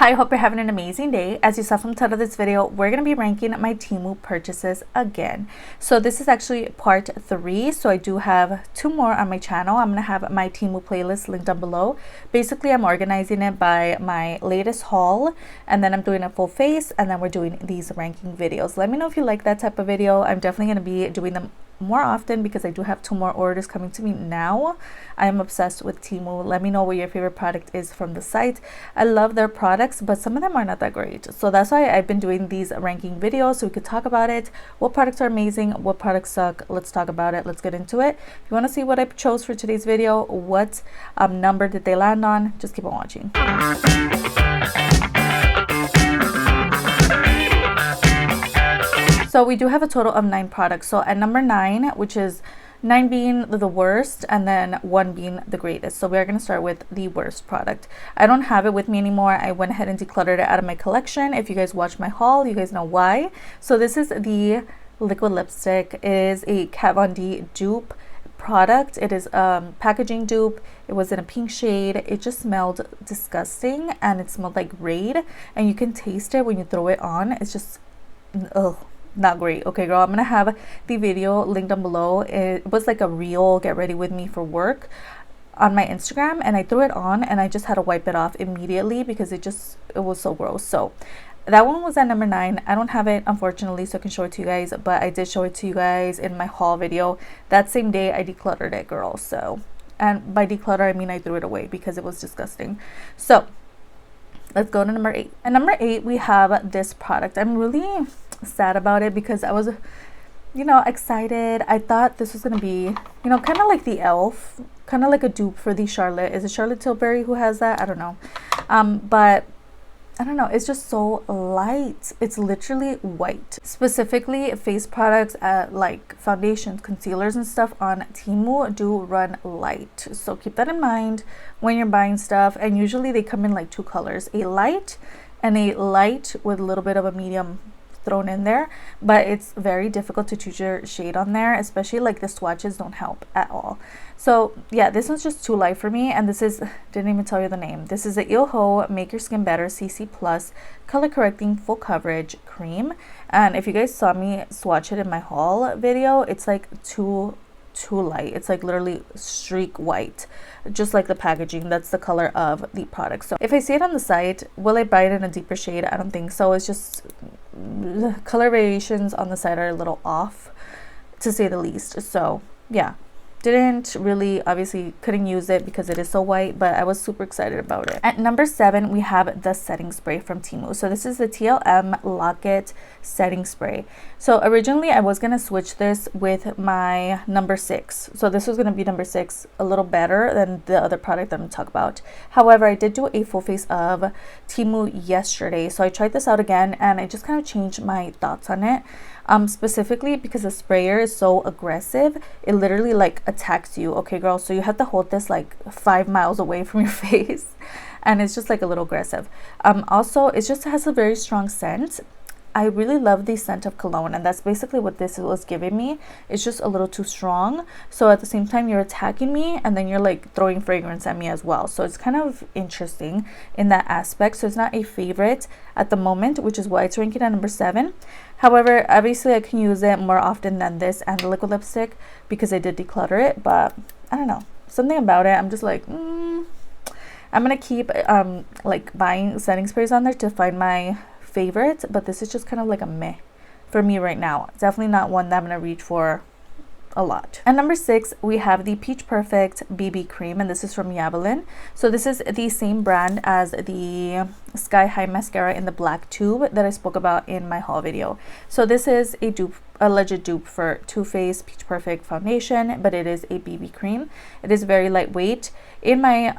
Hi, hope you're having an amazing day. As you saw from the title of this video, we're going to be ranking my Temu purchases again. So this is actually part 3. So I do have 2 more on my channel. I'm going to have my Temu playlist linked down below. Basically, I'm organizing it by my latest haul, and then I'm doing a full face, and then we're doing these ranking videos. Let me know if you like that type of video. I'm definitely going to be doing them more often because I do have 2 more orders coming to me now. I am obsessed with Temu. Let me know what your favorite product is from the site. I love their products, but some of them are not that great. So that's why I've been doing these ranking videos, so we could talk about it. What products are amazing? What products suck? Let's talk about it. Let's get into it. If you want to see what I chose for today's video, what number did they land on, just keep on watching. So we do have a total of 9 products. So at number 9, which is 9 being the worst and then 1 being the greatest. So we're going to start with the worst product. I don't have it with me anymore. I went ahead and decluttered it out of my collection. If you guys watch my haul, you guys know why. So this is the liquid lipstick. It is a Kat Von D dupe product. It is packaging dupe. It was in a pink shade. It just smelled disgusting, and it smelled like Raid, and you can taste it when you throw it on. It's just, ugh, not great. Okay, girl, I'm gonna have the video linked down below. It was like a reel get ready with me for work on my Instagram, and I threw it on and I just had to wipe it off immediately because it was so gross. So that one was at number 9. I don't have it, unfortunately, so I can show it to you guys, but I did show it to you guys in my haul video. That same day I decluttered it, girl. So, and by declutter I mean I threw it away because it was disgusting. So let's go to number 8. At number 8 we have this product. I'm really sad about it because I was, excited. I thought this was gonna be, kind of like the elf, kind of like a dupe for the Charlotte. Is it Charlotte Tilbury who has that? I don't know. But I don't know, it's just so light. It's literally white. Specifically, face products like foundations, concealers and stuff on Temu do run light. So keep that in mind when you're buying stuff. And usually they come in like 2 colors, a light and a light with a little bit of a medium thrown in there, but it's very difficult to choose your shade on there, especially like the swatches don't help at all. So yeah, this one's just too light for me, and this is, didn't even tell you the name. This is the Ilho Make Your Skin Better CC Plus Color Correcting Full Coverage Cream, and if you guys saw me swatch it in my haul video, it's like too light. It's like literally streak white, just like the packaging. That's the color of the product. So if I see it on the site, will I buy it in a deeper shade? I don't think so. It's just the color variations on the site are a little off, to say the least. So yeah, didn't really, obviously couldn't use it because it is so white, but I was super excited about it. At number 7 we have the setting spray from Temu. So this is the TLM Locket setting spray. So originally I was gonna switch this with my number 6. So this was gonna be number 6, a little better than the other product I'm gonna talk about. However, I did do a full face of Temu yesterday, so I tried this out again and I just kind of changed my thoughts on it. Specifically because the sprayer is so aggressive, it literally like attacks you. Okay, girl, so you have to hold this like 5 miles away from your face, and it's just like a little aggressive. Also, it just has a very strong scent. I really love the scent of cologne, and that's basically what this was giving me. It's just a little too strong, so at the same time you're attacking me and then you're like throwing fragrance at me as well. So it's kind of interesting in that aspect. So it's not a favorite at the moment, which is why it's ranking at number 7. However, obviously I can use it more often than this and the liquid lipstick because I did declutter it, but I don't know, something about it, I'm just like, I'm gonna keep like buying setting sprays on there to find my favorite, but this is just kind of like a meh for me right now. Definitely not one that I'm gonna reach for a lot. At number 6 we have the Peach Perfect BB cream, and this is from Maybelline. So this is the same brand as the Sky High mascara in the black tube that I spoke about in my haul video. So this is a dupe, a legit dupe for Too Faced Peach Perfect foundation, but it is a BB cream. It is very lightweight. In my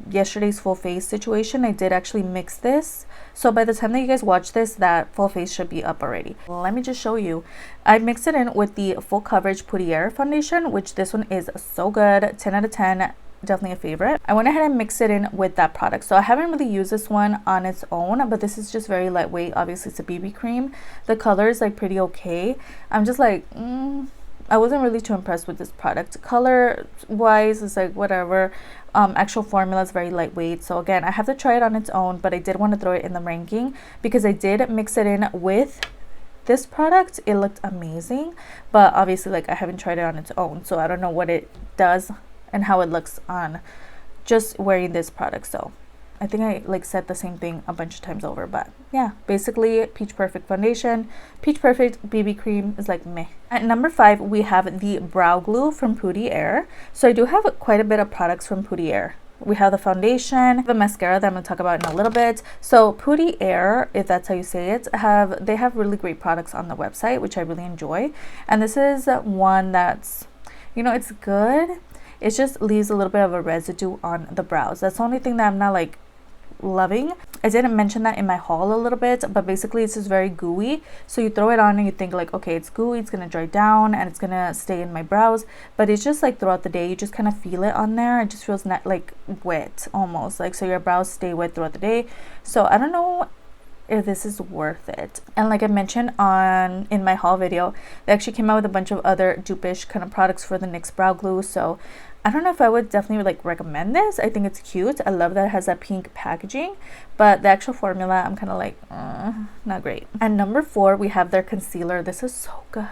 yesterday's full face situation, I did actually mix this, so by the time that you guys watch this, that full face should be up already. Let me just show you. I mixed it in with the Full Coverage Poudriere foundation, which this one is so good, 10 out of 10. Definitely a favorite. I went ahead and mixed it in with that product. So I haven't really used this one on its own, but this is just very lightweight. Obviously it's a BB cream. The color is like pretty okay. I'm just like, I wasn't really too impressed with this product. Color wise, it's like whatever. Actual formula is very lightweight, so again, I have to try it on its own, but I did want to throw it in the ranking because I did mix it in with this product. It looked amazing, but obviously like I haven't tried it on its own, so I don't know what it does and how it looks on just wearing this product. So I think I like said the same thing a bunch of times over, but yeah, basically Peach Perfect foundation, Peach Perfect BB cream is like meh. At number 5, we have the brow glue from Pooty Air. So I do have quite a bit of products from Pooty Air. We have the foundation, the mascara that I'm going to talk about in a little bit. So Pooty Air, if that's how you say it, they have really great products on the website, which I really enjoy. And this is one that's, you know, it's good. It just leaves a little bit of a residue on the brows. That's the only thing that I'm not like loving. I didn't mention that in my haul a little bit, but basically it's just very gooey. So you throw it on and you think like, okay, it's gooey, it's gonna dry down and it's gonna stay in my brows, but it's just like throughout the day you just kind of feel it on there. It just feels not like wet almost, like, so your brows stay wet throughout the day. So I don't know if this is worth it. And like I mentioned in my haul video, they actually came out with a bunch of other dupe-ish kind of products for the NYX brow glue, so I don't know if I would definitely like recommend this. I think it's cute. I love that it has that pink packaging, but the actual formula, I'm kind of like, not great. And number 4, we have their concealer. This is so good.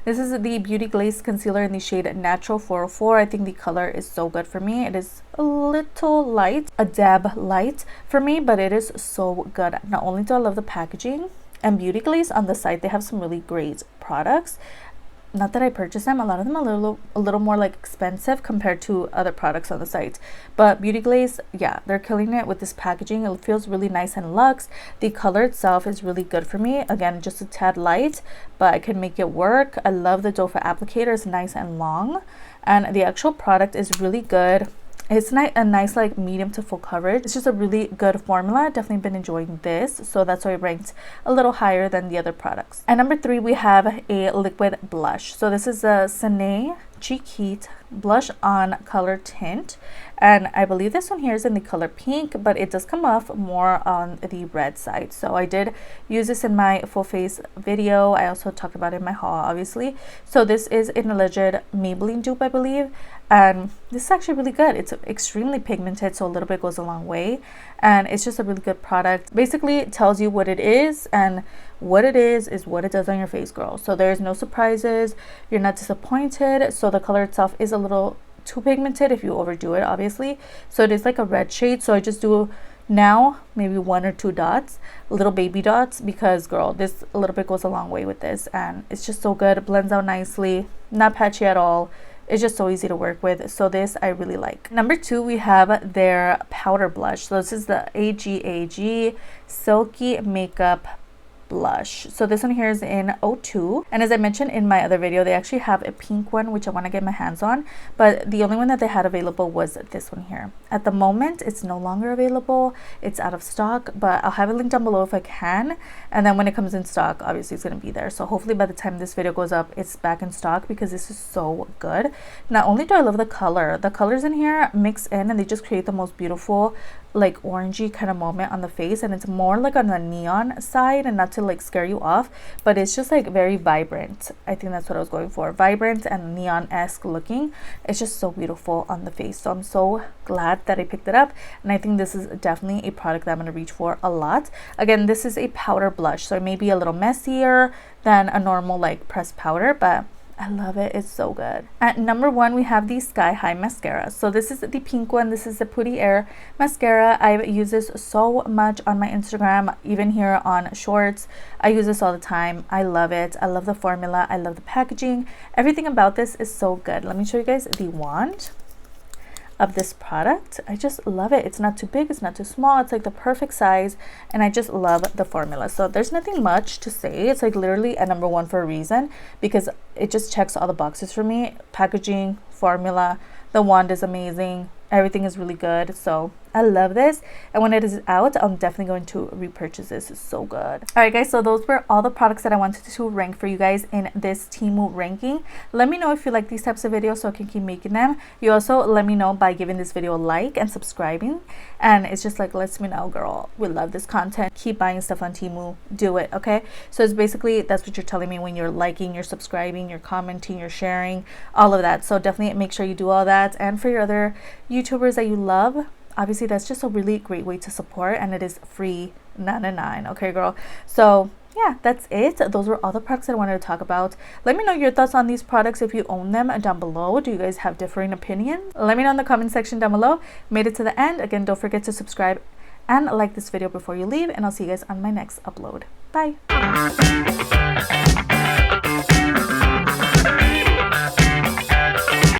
This is the Beauty Glaze concealer in the shade Natural 404. I think the color is so good for me. It is a little light, a dab light for me, but it is so good. Not only do I love the packaging, and Beauty Glaze on the site, they have some really great products. Not that I purchased them, a lot of them are a little more like expensive compared to other products on the site, but Beauty Glaze, yeah, they're killing it with this packaging. It feels really nice and luxe. The color itself is really good for me. Again, just a tad light, but I can make it work. I love the doe foot applicator. It's nice and long, and the actual product is really good. It's a nice like medium to full coverage. It's just a really good formula. Definitely been enjoying this, so that's why it ranked a little higher than the other products. At number 3, we have a liquid blush. So this is a Sane Cheek Heat blush on color tint, and I believe this one here is in the color pink, but it does come off more on the red side. So I did use this in my full face video. I also talked about it in my haul, obviously. So this is an alleged Maybelline dupe, I believe, and this is actually really good. It's extremely pigmented, so a little bit goes a long way, and it's just a really good product. Basically, it tells you what it is, and what it is what it does on your face, girl. So there's no surprises, you're not disappointed. So the color itself is a little too pigmented if you overdo it, obviously. So it is like a red shade, so I just do now maybe 1 or 2 dots, little baby dots, because girl, this a little bit goes a long way with this, and it's just so good. It blends out nicely, not patchy at all. It's just so easy to work with, so this I really like. Number 2, we have their powder blush. So this is the AGAG Silky Makeup blush. So this one here is in 02, and as I mentioned in my other video, they actually have a pink one which I want to get my hands on, but the only one that they had available was this one here. At the moment it's no longer available, it's out of stock, but I'll have a link down below if I can, and then when it comes in stock, obviously it's going to be there. So hopefully by the time this video goes up, it's back in stock, because this is so good. Not only do I love the colors in here mix in, and they just create the most beautiful like orangey kind of moment on the face, and it's more like on the neon side, and not to like scare you off, but it's just like very vibrant. I think that's what I was going for, vibrant and neon-esque looking. It's just so beautiful on the face, so I'm so glad that I picked it up, and I think this is definitely a product that I'm going to reach for a lot. Again, this is a powder blush, so it may be a little messier than a normal like pressed powder, but I love it. It's so good. At number 1, we have the Sky High mascara. So this is the pink one. This is the Pooty Air mascara. I use this so much on my Instagram, even here on shorts. I use this all the time. I love it. I love the formula. I love the packaging. Everything about this is so good. Let me show you guys the wand of this product. I just love it. It's not too big, it's not too small, it's like the perfect size, and I just love the formula. So there's nothing much to say. It's like literally a number 1 for a reason, because it just checks all the boxes for me. Packaging, formula, the wand is amazing, everything is really good. So I love this, and when it is out, I'm definitely going to repurchase this. It's so good. All right, guys, so those were all the products that I wanted to rank for you guys in this Temu ranking. Let me know if you like these types of videos so I can keep making them. You also let me know by giving this video a like and subscribing, and it's just like, lets me know, girl, we love this content. Keep buying stuff on Temu. Do it, okay? So it's basically, that's what you're telling me when you're liking, you're subscribing, you're commenting, you're sharing, all of that. So definitely make sure you do all that. And for your other YouTubers that you love, obviously that's just a really great way to support, and it is free 99. Okay, girl. So yeah, that's it. Those were all the products that I wanted to talk about. Let me know your thoughts on these products if you own them down below. Do you guys have differing opinions? Let me know in the comment section down below. Made it to the end. Again, don't forget to subscribe and like this video before you leave, and I'll see you guys on my next upload. Bye.